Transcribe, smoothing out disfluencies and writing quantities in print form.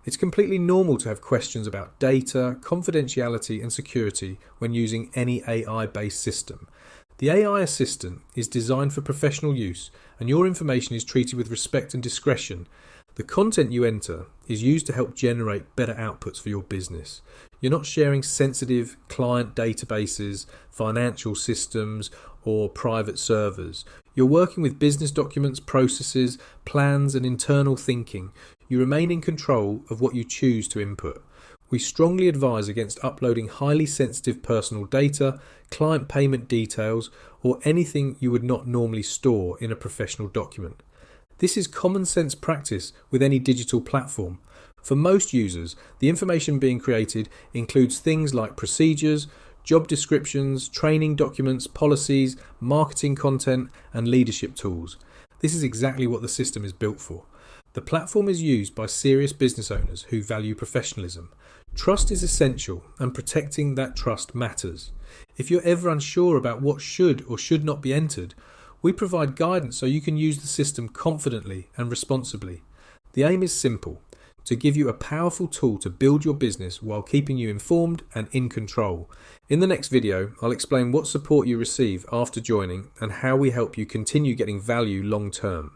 It's completely normal to have questions about data, confidentiality and security when using any AI-based system. The AI assistant is designed for professional use, and your information is treated with respect and discretion. The content you enter is used to help generate better outputs for your business. You're not sharing sensitive client databases, financial systems, or private servers. You're working with business documents, processes, plans, and internal thinking. You remain in control of what you choose to input. We strongly advise against uploading highly sensitive personal data, client payment details, or anything you would not normally store in a professional document. This is common sense practice with any digital platform. For most users, the information being created includes things like procedures, job descriptions, training documents, policies, marketing content, and leadership tools. This is exactly what the system is built for. The platform is used by serious business owners who value professionalism. Trust is essential, and protecting that trust matters. If you're ever unsure about what should or should not be entered, we provide guidance so you can use the system confidently and responsibly. The aim is simple: to give you a powerful tool to build your business while keeping you informed and in control. In the next video, I'll explain what support you receive after joining and how we help you continue getting value long term.